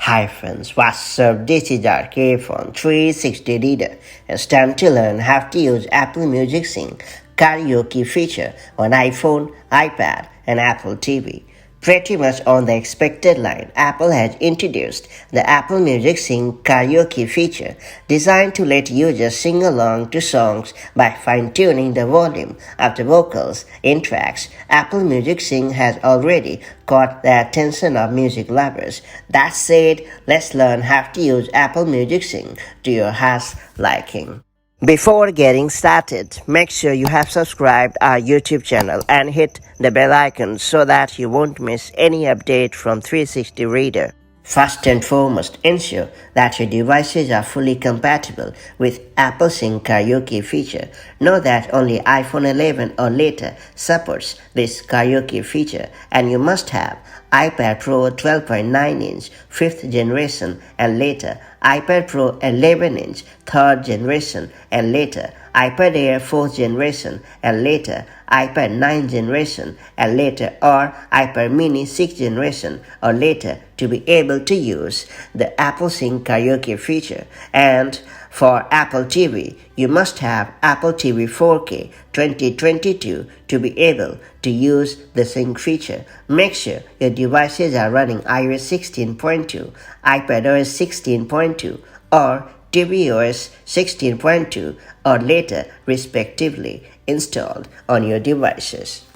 Hi friends, what's up? This is our iPhone 360 reader. It's time to learn how to use Apple Music Sing karaoke feature on iPhone, iPad and Apple TV. Pretty much on the expected line, Apple has introduced the Apple Music Sing karaoke feature designed to let users sing along to songs by fine-tuning the volume of the vocals in tracks. Apple Music Sing has already caught the attention of music lovers. That said, let's learn how to use Apple Music Sing to your heart's liking. Before getting started, make sure you have subscribed our YouTube channel and hit the bell icon so that you won't miss any update from 360 Reader. First and foremost, ensure that your devices are fully compatible with Apple Sing karaoke feature. Know that only iPhone 11 or later supports this karaoke feature, and you must have iPad Pro 12.9-inch 5th generation and later, iPad Pro 11-inch 3rd generation and later, iPad Air 4th generation and later, iPad 9th generation and later, or iPad mini 6th generation or later to be able to use the Apple Sing karaoke feature. And for Apple TV, you must have Apple TV 4K 2022 to be able to use the Sing feature. Make sure your devices are running iOS 16.2, iPadOS 16.2 or tvOS 16.2 or later respectively installed on your devices.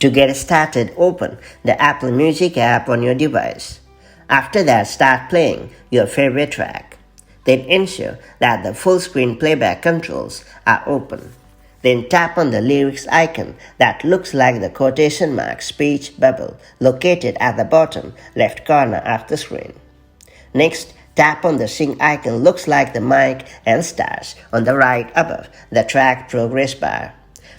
To get started, open the Apple Music app on your device. After that, start playing your favorite track. Then ensure that the full screen playback controls are open. Then tap on the lyrics icon that looks like the quotation mark speech bubble located at the bottom left corner of the screen. Next, tap on the Sing icon looks like the mic and stars on the right above the track progress bar.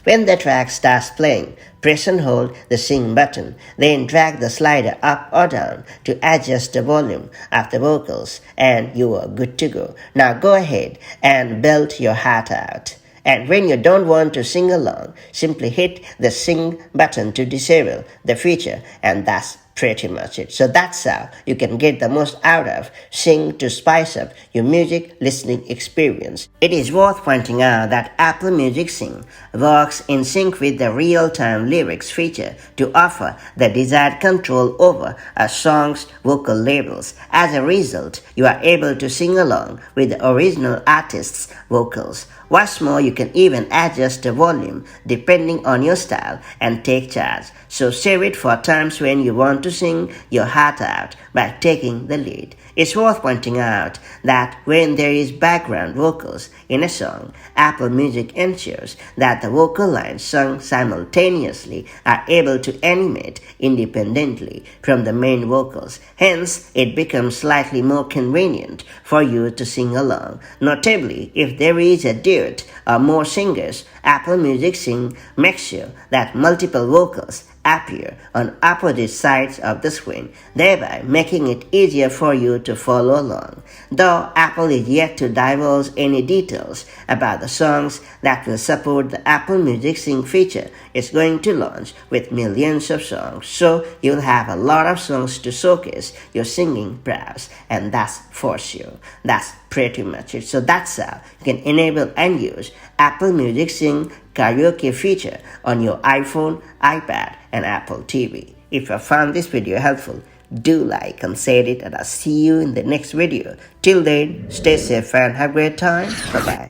When the track starts playing, press and hold the Sing button, then drag the slider up or down to adjust the volume of the vocals and you are good to go. Now go ahead and belt your heart out. And when you don't want to sing along, simply hit the Sing button to disable the feature, and that's pretty much it. So that's how you can get the most out of Sing to spice up your music listening experience. It is worth pointing out that Apple Music Sing works in sync with the real-time lyrics feature to offer the desired control over a song's vocal labels. As a result, you are able to sing along with the original artist's vocals. What's more, you can even adjust the volume depending on your style and take charge. So save it for times when you want to sing your heart out by taking the lead. It's worth pointing out that when there is background vocals in a song, Apple Music ensures that the vocal lines sung simultaneously are able to animate independently from the main vocals. Hence, it becomes slightly more convenient for you to sing along. Notably, if there is a duet or more singers, Apple Music Sing makes sure that multiple vocals appear on opposite sides of the screen, thereby making it easier for you to follow along. Though Apple is yet to divulge any details about the songs that will support the Apple Music Sing feature, it's going to launch with millions of songs, so you'll have a lot of songs to showcase your singing prowess, and that's for sure. That's pretty much it. So that's how you can enable and use Apple Music Sing karaoke feature on your iPhone, iPad and Apple TV. If you found this video helpful, do like and share it, and I'll see you in the next video. Till then, stay safe and have a great time. Bye-bye.